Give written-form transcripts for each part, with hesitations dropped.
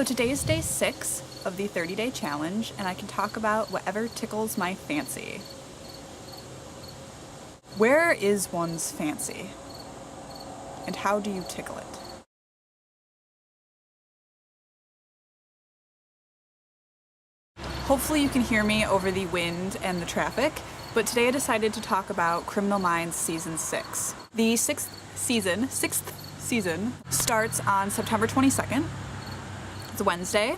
So today's day 6 of the 30-day challenge, and I can talk about whatever tickles my fancy. Where is one's fancy? And how do you tickle it? Hopefully you can hear me over the wind and the traffic, but today I decided to talk about Criminal Minds Season 6. The sixth season starts on September 22nd. It's a Wednesday,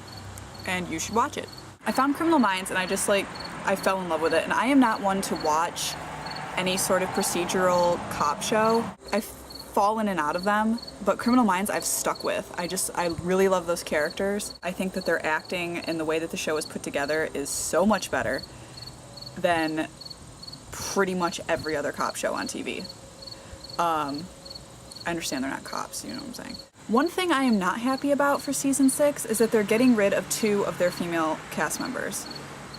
and you should watch it. I found Criminal Minds and I fell in love with it, and I am not one to watch any sort of procedural cop show. I've fallen in and out of them, but Criminal Minds I've stuck with. I really love those characters. I think that their acting and the way that the show is put together is so much better than pretty much every other cop show on TV. I understand they're not cops, you know what I'm saying. One thing I am not happy about for season 6 is that they're getting rid of 2 of their female cast members.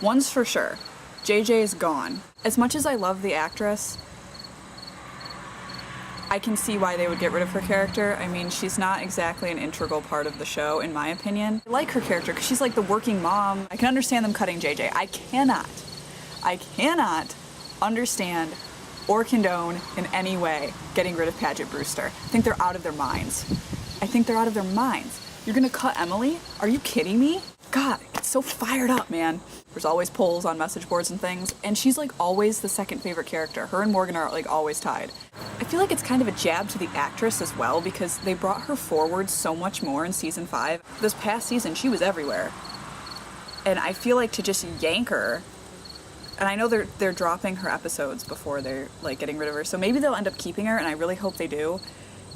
One's for sure. JJ is gone. As much as I love the actress, I can see why they would get rid of her character. I mean, she's not exactly an integral part of the show, in my opinion. I like her character because she's like the working mom. I can understand them cutting JJ. I cannot understand or condone in any way getting rid of Paget Brewster. I think they're out of their minds. You're gonna cut Emily? Are you kidding me? God, I get so fired up, man. There's always polls on message boards and things, and she's like always the second favorite character. Her and Morgan are like always tied. I feel like it's kind of a jab to the actress as well because they brought her forward so much more in season 5. This past season, she was everywhere. And I feel like to just yank her, and I know they're dropping her episodes before they're like getting rid of her, so maybe they'll end up keeping her, and I really hope they do,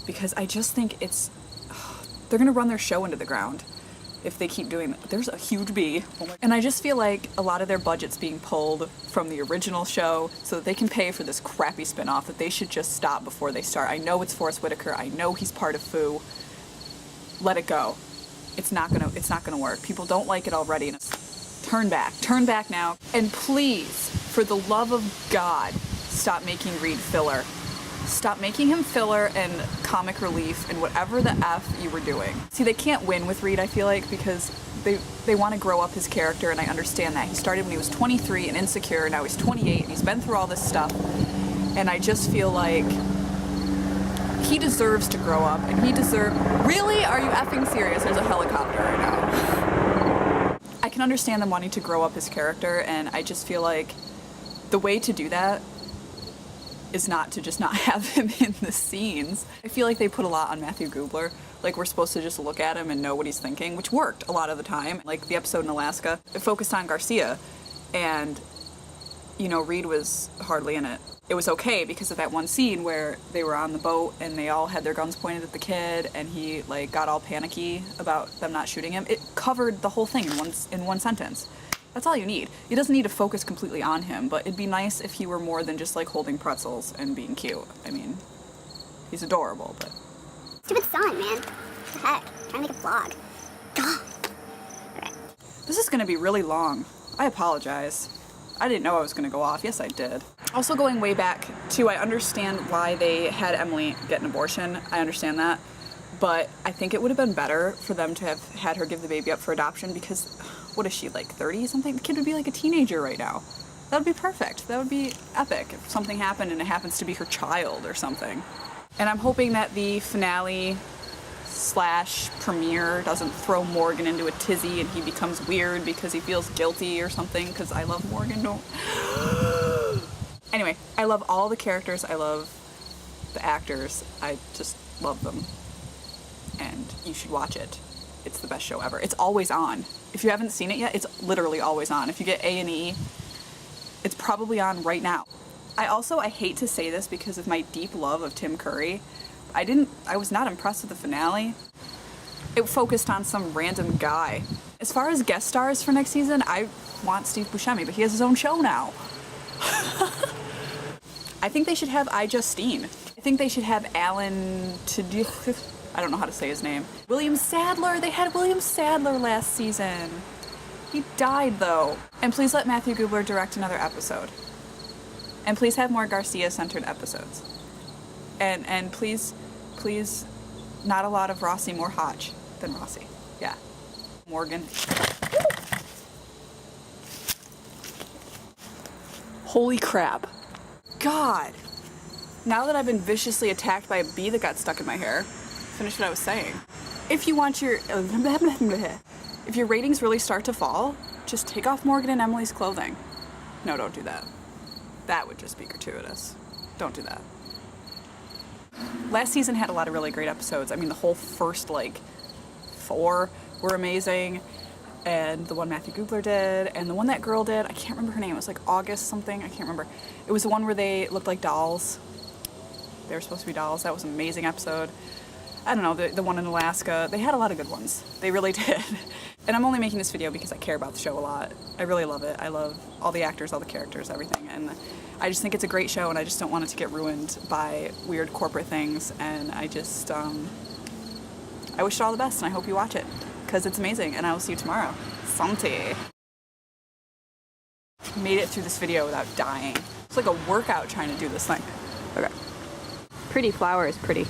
because I just think they're gonna run their show into the ground if they keep doing that. There's a huge bee. And I just feel like a lot of their budget's being pulled from the original show so that they can pay for this crappy spinoff that they should just stop before they start. I know it's Forrest Whitaker. I know he's part of Foo. Let it go. It's not gonna work. People don't like it already. Turn back now. And please, for the love of God, stop making Reed filler. Stop making him filler and comic relief and whatever the F you were doing. See, they can't win with Reed, I feel like, because they want to grow up his character, and I understand that. He started when he was 23 and insecure, now he's 28, and he's been through all this stuff, and I just feel like he deserves to grow up, and Really? Are you effing serious? There's a helicopter right now. I can understand them wanting to grow up his character, and I just feel like the way to do that is not to just not have him in the scenes. I feel like they put a lot on Matthew Gubler. Like, we're supposed to just look at him and know what he's thinking, which worked a lot of the time. Like, the episode in Alaska, it focused on Garcia, and, you know, Reed was hardly in it. It was okay because of that one scene where they were on the boat and they all had their guns pointed at the kid, and he, like, got all panicky about them not shooting him. It covered the whole thing in one sentence. That's all you need. He doesn't need to focus completely on him, but it'd be nice if he were more than just like holding pretzels and being cute. I mean, he's adorable, but... Stupid son, man. What the heck? I'm trying to make a vlog. God. Okay. This is gonna be really long. I apologize. I didn't know I was gonna go off. Yes, I did. Also, going way back to, I understand why they had Emily get an abortion. I understand that. But I think it would have been better for them to have had her give the baby up for adoption because... What is she, like 30 something? The kid would be like a teenager right now. That would be perfect. That would be epic if something happened and it happens to be her child or something. And I'm hoping that the finale / premiere doesn't throw Morgan into a tizzy and he becomes weird because he feels guilty or something, because I love Morgan. Don't. Anyway, I love all the characters. I love the actors. I just love them. And you should watch it. It's the best show ever. It's always on. If you haven't seen it yet, it's literally always on. If you get A&E, it's probably on right now. I hate to say this because of my deep love of Tim Curry. I was not impressed with the finale. It focused on some random guy. As far as guest stars for next season, I want Steve Buscemi, but he has his own show now. I think they should have iJustine. I think they should have Alan I don't know how to say his name. William Sadler. They had William Sadler last season. He died, though. And please let Matthew Gubler direct another episode. And please have more Garcia-centered episodes. And please, not a lot of Rossi, more Hodge than Rossi. Yeah. Morgan. Holy crap. God. Now that I've been viciously attacked by a bee that got stuck in my hair, finish what I was saying. If you want your if your ratings really start to fall, just take off Morgan and Emily's clothing. No, don't do that. That would just be gratuitous. Don't do that. Last season had a lot of really great episodes. I mean, the whole first, like, 4 were amazing. And the one Matthew Googler did, and the one that girl did, I can't remember her name. It was like August something. I can't remember. It was the one where they looked like dolls. They were supposed to be dolls. That was an amazing episode. I don't know, the one in Alaska. They had a lot of good ones. They really did. And I'm only making this video because I care about the show a lot. I really love it. I love all the actors, all the characters, everything. And I just think it's a great show, and I just don't want it to get ruined by weird corporate things. And I just, I wish it all the best, and I hope you watch it, because it's amazing. And I will see you tomorrow. Santé. Made it through this video without dying. It's like a workout trying to do this thing. Okay. Pretty flower is pretty.